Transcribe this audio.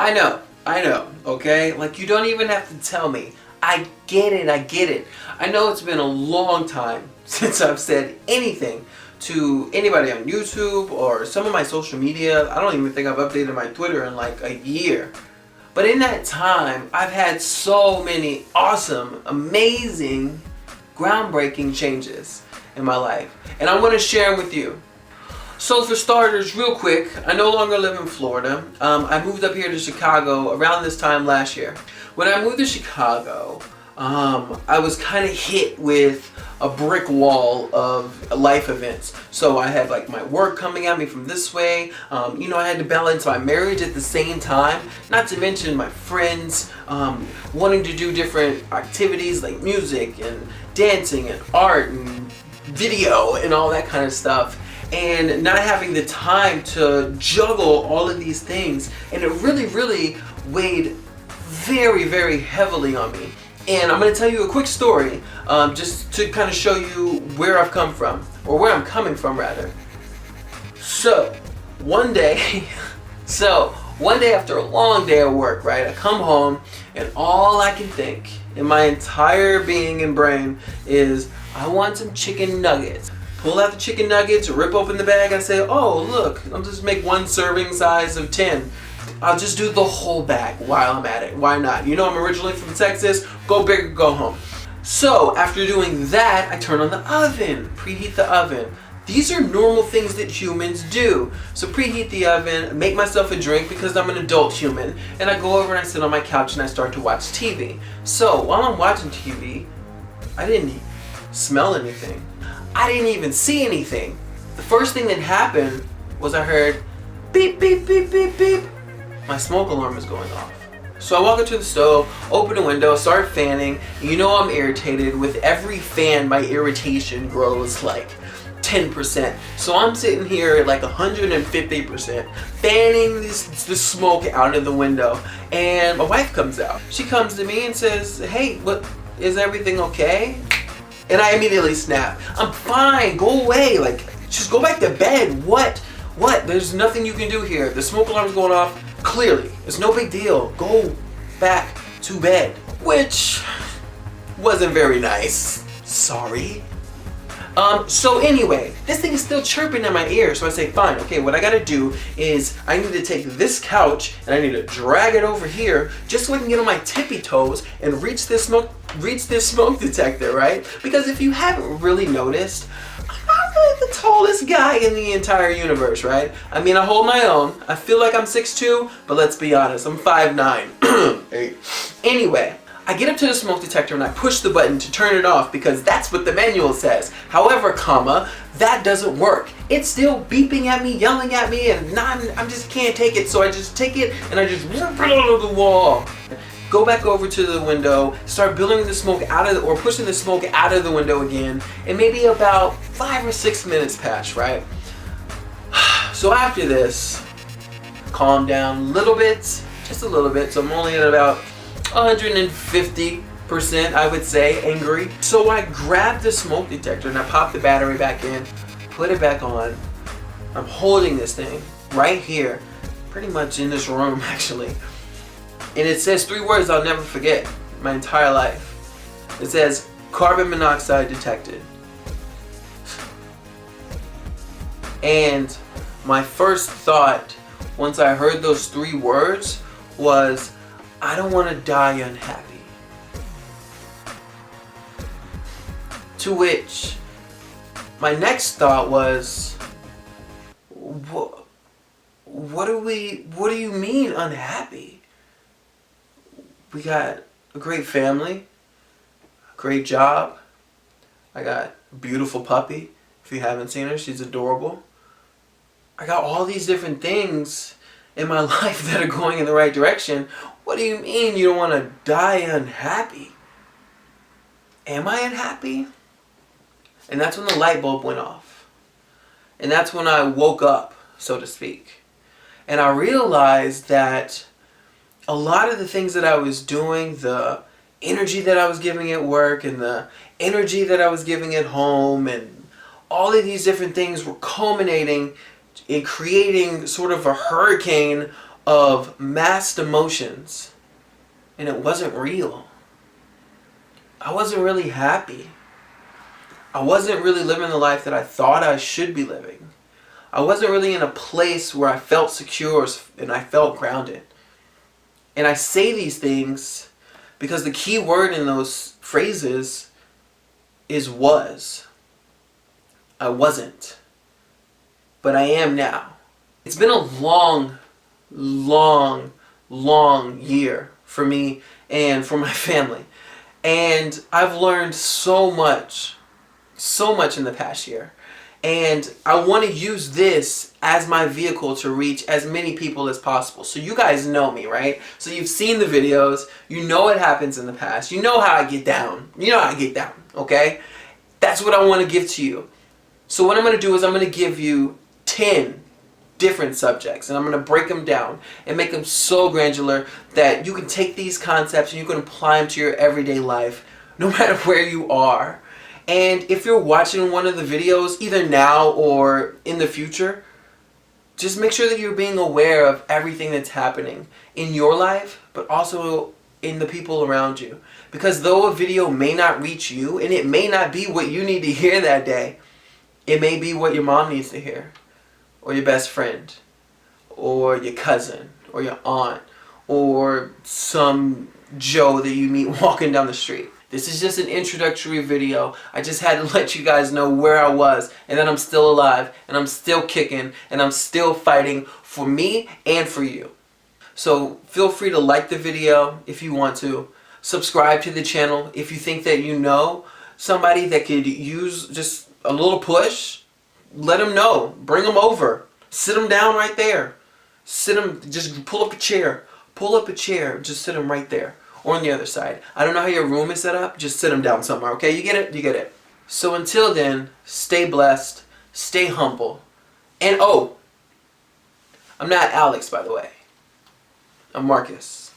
I know, okay? Like, you don't even have to tell me. I get it, I get it. I know it's been a long time since I've said anything to anybody on YouTube or some of my social media. I don't even think I've updated my Twitter in like a year. But in that time, I've had so many awesome, amazing, groundbreaking changes in my life. And I want to share them with you. So for starters, real quick, I no longer live in Florida. I moved up here to Chicago around this time last year. When I moved to Chicago, I was kind of hit with a brick wall of life events. So I had like my work coming at me from this way. I had to balance my marriage at the same time. Not to mention my friends wanting to do different activities like music and dancing and art and video and all that kind of stuff. And not having the time to juggle all of these things. And it really, really weighed very, very heavily on me. And I'm going to tell you a quick story just to kind of show you where I've come from, or where I'm coming from rather. So one day after a long day of work, right, I come home and all I can think in my entire being and brain is I want some chicken nuggets. Pull out the chicken nuggets, rip open the bag, and say, oh look, I'll just make one serving size of 10. I'll just do the whole bag while I'm at it. Why not? You know I'm originally from Texas. Go big or go home. So after doing that, I turn on the oven. Preheat the oven. These are normal things that humans do. So preheat the oven, make myself a drink because I'm an adult human. And I go over and I sit on my couch and I start to watch TV. So while I'm watching TV, I didn't smell anything. I didn't even see anything. The first thing that happened was I heard beep, beep, beep, beep, beep. My smoke alarm is going off. So I walk up to the stove, open the window, start fanning. You know I'm irritated. With every fan, my irritation grows like 10%. So I'm sitting here at like 150%, fanning this smoke out of the window. And my wife comes out. She comes to me and says, hey, what, is everything okay? And I immediately snap. I'm fine, go away. Like, just go back to bed. What? There's nothing you can do here. The smoke alarm's going off. Clearly, it's no big deal. Go back to bed. Which wasn't very nice. Sorry. So anyway, this thing is still chirping in my ear. So I say, fine, okay, what I gotta do is I need to take this couch and I need to drag it over here just so I can get on my tippy toes and reach this smoke detector, right? Because if you haven't really noticed, I'm not really the tallest guy in the entire universe, right? I mean, I hold my own. I feel like I'm 6'2", but let's be honest, I'm 5'9". Anyway, I get up to the smoke detector and I push the button to turn it off because that's what the manual says. However, that doesn't work. It's still beeping at me, yelling at me, and I just can't take it. So I just take it and I just rip it out of the wall. Go back over to the window, start blowing the smoke or pushing the smoke out of the window again, and maybe about 5 or 6 minutes pass, right? So after this, calm down a little bit, just a little bit. So I'm only at about 150%, I would say, angry. So I grab the smoke detector and I pop the battery back in, put it back on. I'm holding this thing right here, pretty much in this room actually. And it says 3 words I'll never forget my entire life. It says, carbon monoxide detected. And my first thought, once I heard those 3 words, was, I don't want to die unhappy. To which, my next thought was, what do you mean unhappy? We got a great family, a great job. I got a beautiful puppy. If you haven't seen her, she's adorable. I got all these different things in my life that are going in the right direction. What do you mean you don't want to die unhappy? Am I unhappy? And that's when the light bulb went off. And that's when I woke up, so to speak. And I realized that a lot of the things that I was doing, the energy that I was giving at work and the energy that I was giving at home, and all of these different things were culminating in creating sort of a hurricane of masked emotions, and it wasn't real. I wasn't really happy. I wasn't really living the life that I thought I should be living. I wasn't really in a place where I felt secure and I felt grounded. And I say these things because the key word in those phrases is was. I wasn't. But I am now. It's been a long, long year for me and for my family. And I've learned so much in the past year. And I want to use this as my vehicle to reach as many people as possible. So you guys know me, right? So you've seen the videos. You know what happens in the past. You know how I get down. You know how I get down, okay? That's what I want to give to you. So what I'm going to do is I'm going to give you 10 different subjects, and I'm going to break them down and make them so granular that you can take these concepts and you can apply them to your everyday life no matter where you are. And if you're watching one of the videos, either now or in the future, just make sure that you're being aware of everything that's happening in your life, but also in the people around you. Because though a video may not reach you, and it may not be what you need to hear that day, it may be what your mom needs to hear, or your best friend, or your cousin, or your aunt, or some Joe that you meet walking down the street. This is just an introductory video. I just had to let you guys know where I was, and that I'm still alive, and I'm still kicking, and I'm still fighting for me and for you. So feel free to like the video if you want to. Subscribe to the channel if you think that you know somebody that could use just a little push. Let them know. Bring them over. Sit them down right there. Sit them, just pull up a chair. Pull up a chair. Just sit them right there. Or on the other side. I don't know how your room is set up. Just sit them down somewhere, okay? You get it? You get it. So until then, stay blessed. Stay humble. And oh, I'm not Alex, by the way. I'm Marcus.